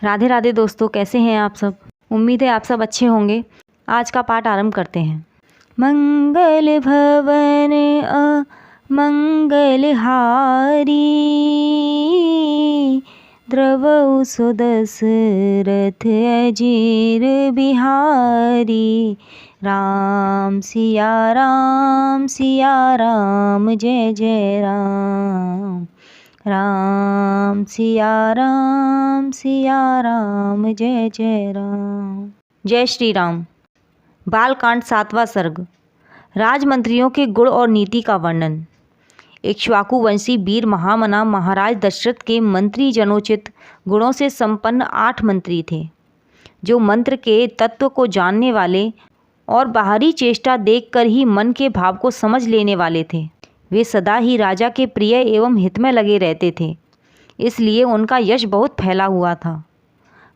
राधे राधे दोस्तों, कैसे हैं आप सब। उम्मीद है आप सब अच्छे होंगे। आज का पाठ आरंभ करते हैं। मंगल भवन मंगल हारी, द्रवौ सुदशरथ अजीर बिहारी। राम सिया राम जय जय राम। राम सिया राम जय जय राम। जय श्री राम। बालकांड 7वां सर्ग। राजमंत्रियों के गुण और नीति का वर्णन। इक्ष्वाकु वंशी वीर महामना महाराज दशरथ के मंत्री जनोचित गुणों से संपन्न 8 मंत्री थे, जो मंत्र के तत्व को जानने वाले और बाहरी चेष्टा देखकर ही मन के भाव को समझ लेने वाले थे। वे सदा ही राजा के प्रिय एवं हित में लगे रहते थे, इसलिए उनका यश बहुत फैला हुआ था।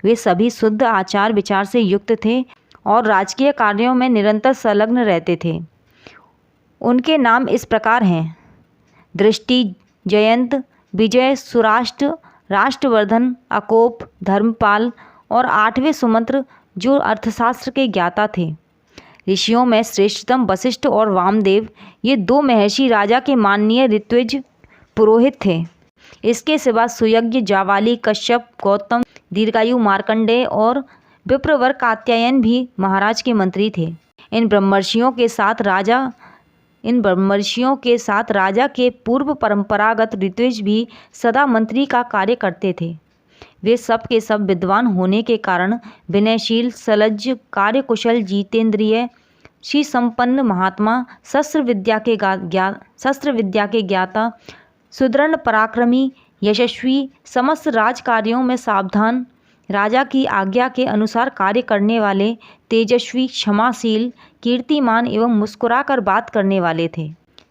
वे सभी शुद्ध आचार विचार से युक्त थे और राजकीय कार्यों में निरंतर संलग्न रहते थे। उनके नाम इस प्रकार हैं: दृष्टि, जयंत, विजय, सुराष्ट्र, राष्ट्रवर्धन, अकोप, धर्मपाल और 8वें सुमंत्र, जो अर्थशास्त्र के ज्ञाता थे। ऋषियों में श्रेष्ठतम वशिष्ठ और वामदेव, ये 2 महर्षि राजा के माननीय ऋत्विज पुरोहित थे। इसके सिवा सुयज्ञ, जावाली, कश्यप, गौतम, दीर्घायु, मार्कंडेय और विप्रवर कात्यायन भी महाराज के मंत्री थे। इन ब्रह्मर्षियों के साथ राजा के पूर्व परंपरागत ऋत्विज भी सदा मंत्री का कार्य करते थे। वे सब के सब विद्वान होने के कारण विनयशील, सलज्ज, कार्यकुशल, जितेंद्रिय, श्री संपन्न महात्मा, शस्त्र विद्या के ज्ञाता, सुदृढ़ पराक्रमी, यशस्वी, समस्त राज कार्यों में सावधान, राजा की आज्ञा के अनुसार कार्य करने वाले, तेजस्वी, क्षमाशील, कीर्तिमान एवं मुस्कुराकर बात करने वाले थे।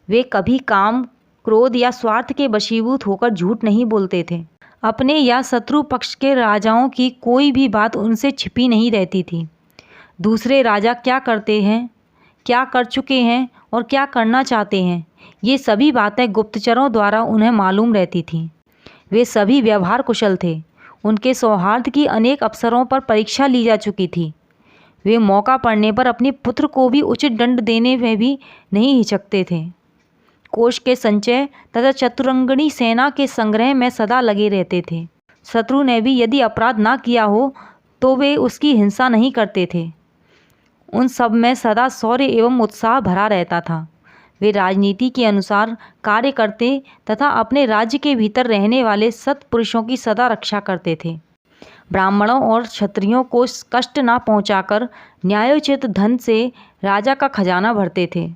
वे कभी काम, क्रोध या स्वार्थ के वशीभूत होकर झूठ नहीं बोलते थे। अपने या शत्रु पक्ष के राजाओं की कोई भी बात उनसे छिपी नहीं रहती थी। दूसरे राजा क्या करते हैं, क्या कर चुके हैं और क्या करना चाहते हैं, ये सभी बातें गुप्तचरों द्वारा उन्हें मालूम रहती थीं। वे सभी व्यवहार कुशल थे। उनके सौहार्द की अनेक अवसरों पर परीक्षा ली जा चुकी थी। वे मौका पड़ने पर अपने पुत्र को भी उचित दंड देने में भी नहीं हिचकते थे। कोष के संचय तथा चतुरंगणी सेना के संग्रह में सदा लगे रहते थे। शत्रु ने भी यदि अपराध ना किया हो तो वे उसकी हिंसा नहीं करते थे। उन सब में सदा शौर्य एवं उत्साह भरा रहता था। वे राजनीति के अनुसार कार्य करते तथा अपने राज्य के भीतर रहने वाले सत्पुरुषों की सदा रक्षा करते थे। ब्राह्मणों और क्षत्रियों को कष्ट ना पहुंचाकर न्यायोचित धन से राजा का खजाना भरते थे।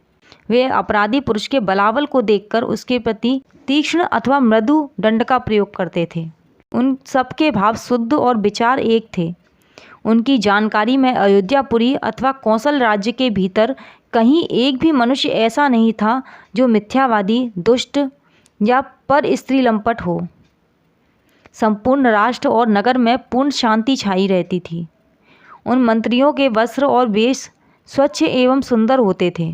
वे अपराधी पुरुष के बलाबल को देखकर उसके प्रति तीक्ष्ण अथवा मृदु दंड का प्रयोग करते थे। उन सबके भाव शुद्ध और विचार एक थे। उनकी जानकारी में अयोध्यापुरी अथवा कौशल राज्य के भीतर कहीं एक भी मनुष्य ऐसा नहीं था जो मिथ्यावादी, दुष्ट या पर स्त्री लंपट हो। संपूर्ण राष्ट्र और नगर में पूर्ण शांति छाई रहती थी। उन मंत्रियों के वस्त्र और वेश स्वच्छ एवं सुंदर होते थे।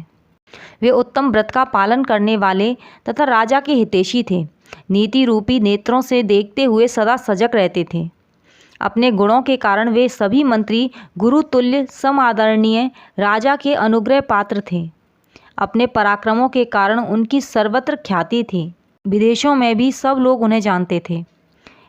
वे उत्तम व्रत का पालन करने वाले तथा राजा के हितैषी थे। नीति रूपी नेत्रों से देखते हुए सदा सजग रहते थे। अपने गुणों के कारण वे सभी मंत्री गुरुतुल्य, समादरणीय, राजा के अनुग्रह पात्र थे। अपने पराक्रमों के कारण उनकी सर्वत्र ख्याति थी। विदेशों में भी सब लोग उन्हें जानते थे।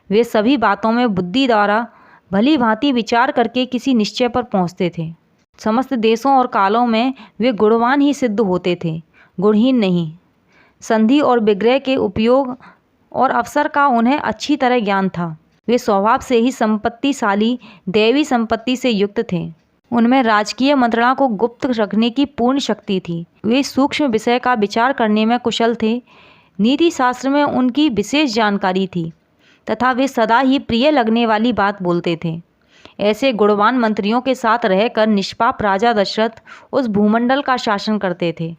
वे सभी बातों में बुद्धि द्वारा भली भांति विचार करके किसी निश्चय पर पहुँचते थे। समस्त देशों और कालों में वे गुणवान ही सिद्ध होते थे, गुणहीन नहीं। संधि और विग्रह के उपयोग और अवसर का उन्हें अच्छी तरह ज्ञान था। वे स्वभाव से ही संपत्तिशाली, दैवी संपत्ति से युक्त थे। उनमें राजकीय मंत्रणा को गुप्त रखने की पूर्ण शक्ति थी। वे सूक्ष्म विषय का विचार करने में कुशल थे। नीति शास्त्र में उनकी विशेष जानकारी थी तथा वे सदा ही प्रिय लगने वाली बात बोलते थे। ऐसे गुणवान मंत्रियों के साथ रहकर निष्पाप राजा दशरथ उस भूमंडल का शासन करते थे।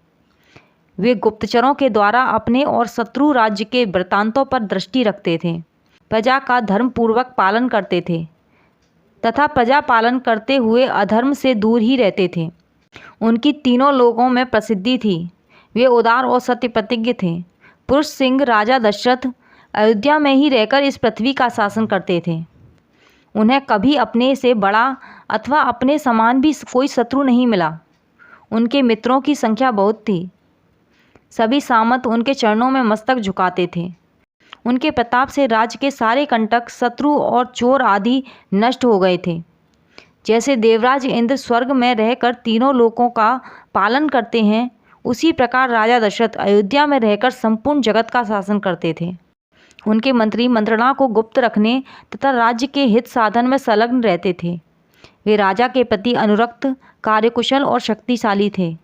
वे गुप्तचरों के द्वारा अपने और शत्रु राज्य के वृत्तांतों पर दृष्टि रखते थे। प्रजा का धर्मपूर्वक पालन करते थे तथा प्रजा पालन करते हुए अधर्म से दूर ही रहते थे। उनकी तीनों लोगों में प्रसिद्धि थी। वे उदार और सत्य प्रतिज्ञ थे। पुरुष सिंह राजा दशरथ अयोध्या में ही रहकर इस पृथ्वी का शासन करते थे। उन्हें कभी अपने से बड़ा अथवा अपने समान भी कोई शत्रु नहीं मिला। उनके मित्रों की संख्या बहुत थी। सभी सामंत उनके चरणों में मस्तक झुकाते थे। उनके प्रताप से राज्य के सारे कंटक, शत्रु और चोर आदि नष्ट हो गए थे। जैसे देवराज इंद्र स्वर्ग में रहकर तीनों लोकों का पालन करते हैं, उसी प्रकार राजा दशरथ अयोध्या में रहकर संपूर्ण जगत का शासन करते थे। उनके मंत्री मंत्रणा को गुप्त रखने तथा राज्य के हित साधन में संलग्न रहते थे। वे राजा के प्रति अनुरक्त, कार्यकुशल और शक्तिशाली थे।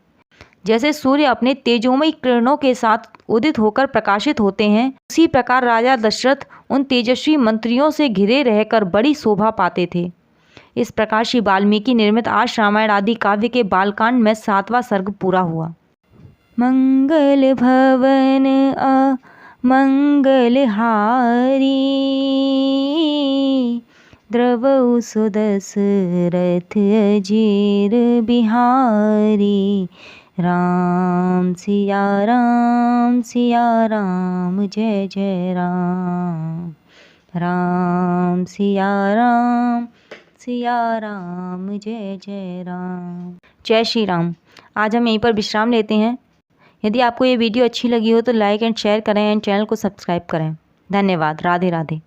जैसे सूर्य अपने तेजोमयी किरणों के साथ उदित होकर प्रकाशित होते हैं, उसी प्रकार राजा दशरथ उन तेजस्वी मंत्रियों से घिरे रहकर बड़ी शोभा पाते थे। इस प्रकार श्री वाल्मीकि निर्मित आर्ष रामायण आदि काव्य के बालकांड में 7वां सर्ग पूरा हुआ। मंगल भवन मंगलहारी द्रवौ सुदशरथ अजीर बिहारी। राम सिया राम जय जय राम। राम सिया राम जय जय राम। जय श्री राम। आज हम यहीं पर विश्राम लेते हैं। यदि आपको ये वीडियो अच्छी लगी हो तो लाइक एंड शेयर करें एंड चैनल को सब्सक्राइब करें। धन्यवाद। राधे राधे।